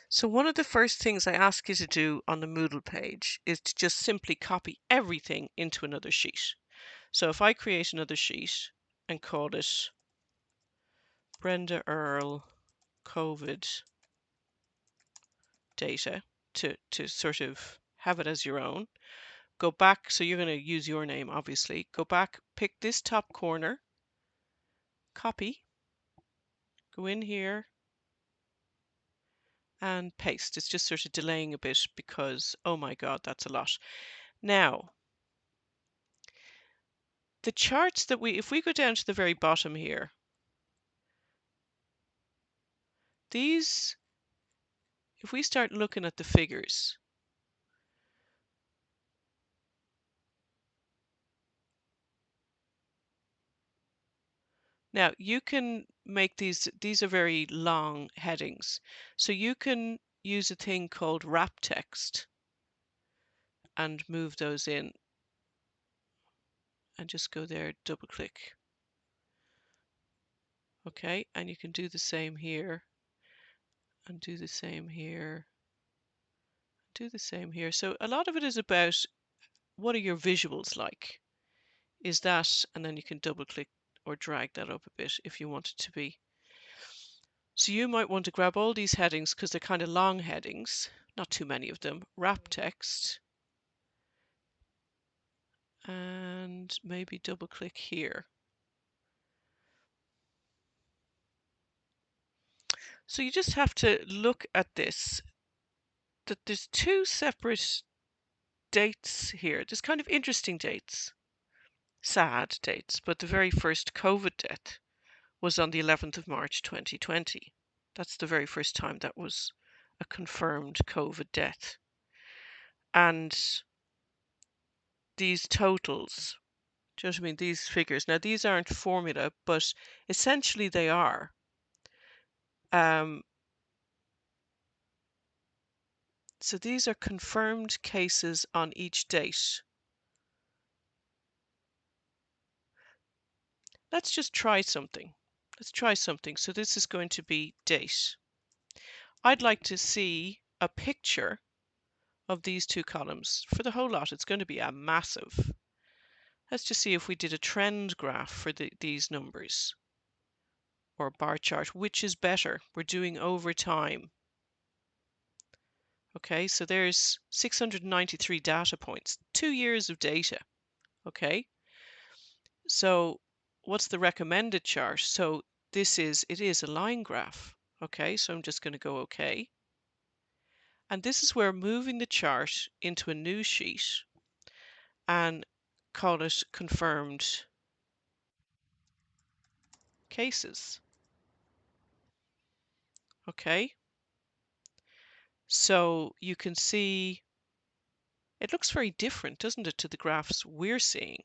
So one of the first things I ask you to do on the Moodle page is to just simply copy everything into another sheet. So if I create another sheet and call it Brenda Earle COVID data to sort of have it as your own, go back, so you're going to use your name obviously, go back, pick this top corner, copy, go in here and paste. It's just sort of delaying a bit because, oh my God, that's a lot. Now, the charts that if we go down to the very bottom here, these, if we start looking at the figures, now you can make these are very long headings. So you can use a thing called wrap text and move those in and just go there, double click. Okay, and you can do the same here and do the same here, do the same here. So a lot of it is about what are your visuals like? Is that, and then you can double click or drag that up a bit if you want it to be. So you might want to grab all these headings because they're kind of long headings, not too many of them, wrap text, and maybe double click here. So you just have to look at this, that there's two separate dates here. There's kind of interesting dates, sad dates, but the very first COVID death was on the 11th of March 2020. That's the very first time that was a confirmed COVID death. And these totals, do you know what I mean? These figures. Now, these aren't formula, but essentially they are. So these are confirmed cases on each date. Let's just try something. Let's try something. So this is going to be date. I'd like to see a picture of these two columns. For the whole lot, it's going to be a massive. Let's just see if we did a trend graph for these numbers, or a bar chart. Which is better? We're doing over time. Okay, so there's 693 data points, 2 years of data. Okay, so what's the recommended chart? So it is a line graph. Okay, so I'm just going to go OK. And this is where moving the chart into a new sheet and call it confirmed cases. Okay, so you can see it looks very different, doesn't it, to the graphs we're seeing?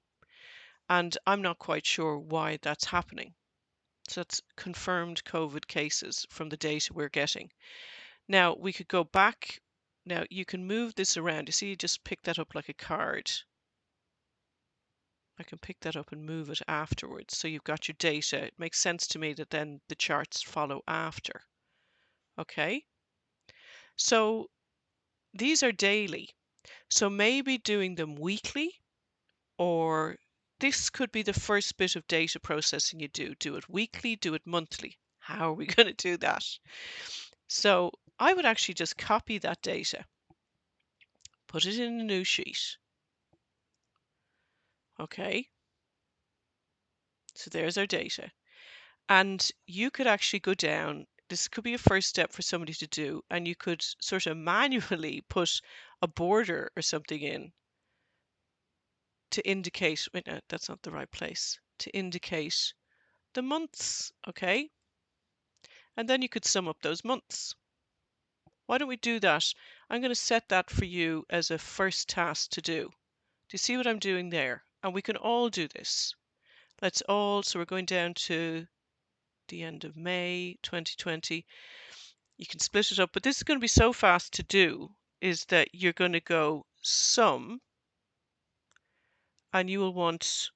And I'm not quite sure why that's happening. So that's confirmed COVID cases from the data we're getting. Now we could go back. Now you can move this around. You see, you just pick that up like a card. I can pick that up and move it afterwards. So you've got your data. It makes sense to me that then the charts follow after. Okay. So these are daily. So maybe doing them weekly, or this could be the first bit of data processing you do. Do it weekly, do it monthly. How are we going to do that? So I would actually just copy that data, put it in a new sheet. Okay, so there's our data. And you could actually go down, this could be a first step for somebody to do, and you could sort of manually put a border or something in to indicate, wait, no, that's not the right place, to indicate the months, okay? And then you could sum up those months. Why don't we do that? I'm going to set that for you as a first task to do. Do you see what I'm doing there? And we can all do this. Let's all, so we're going down to the end of May 2020. You can split it up, but this is going to be so fast to do, is that you're going to go sum, and you will want,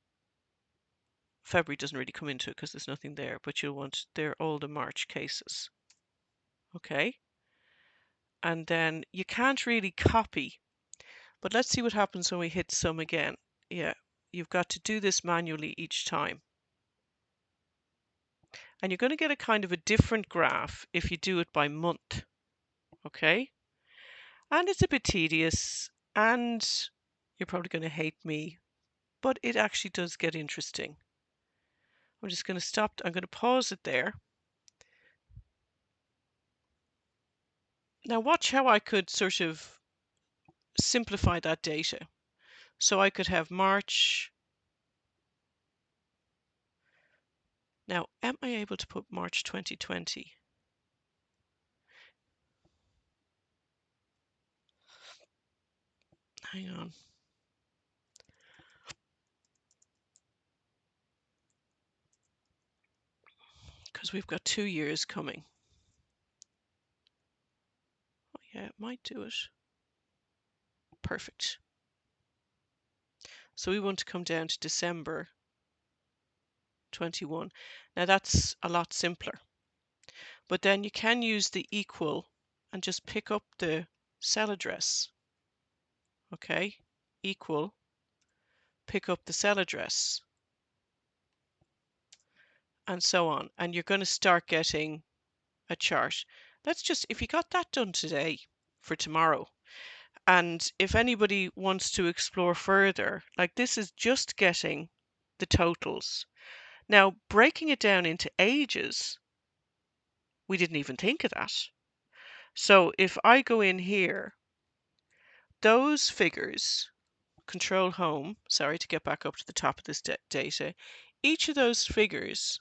February doesn't really come into it because there's nothing there, but you'll want, they're all the March cases. Okay. and then you can't really copy. But let's see what happens when we hit sum again. Yeah, you've got to do this manually each time. And you're going to get a kind of a different graph if you do it by month. Okay? And it's a bit tedious, and you're probably going to hate me, but it actually does get interesting. I'm just going to stop. I'm going to pause it there. Now watch how I could sort of simplify that data. So I could have March. Now, am I able to put March 2020? Hang on. Because we've got 2 years coming. Oh, yeah, it might do it. Perfect. So we want to come down to December 21. Now that's a lot simpler. But then you can use the equal and just pick up the cell address. Okay, equal, pick up the cell address, and so on. And you're going to start getting a chart. Let's just, if you got that done today for tomorrow, and if anybody wants to explore further, like this is just getting the totals. Now, breaking it down into ages, we didn't even think of that. So if I go in here, those figures, control home, sorry, to get back up to the top of this data, each of those figures,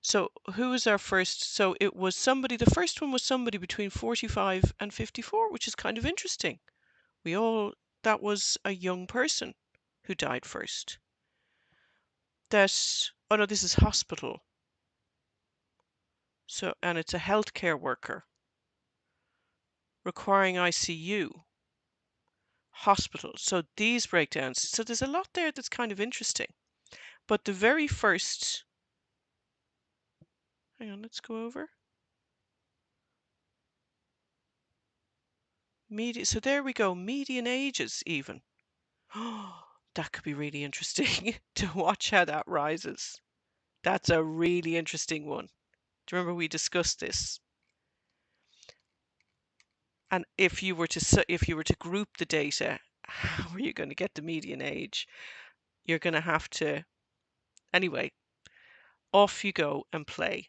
so who was our first? So it was somebody, the first one was somebody between 45 and 54, which is kind of interesting. That was a young person who died first. Oh no, this is hospital. So, and it's a healthcare worker requiring ICU, hospital. So these breakdowns. So there's a lot there that's kind of interesting. But the very first, hang on, let's go over. So there we go, median ages even. Oh, that could be really interesting to watch how that rises. That's a really interesting one. Do you remember we discussed this? And if you were to group the data, how are you going to get the median age? You're going to have to, anyway, off you go and play.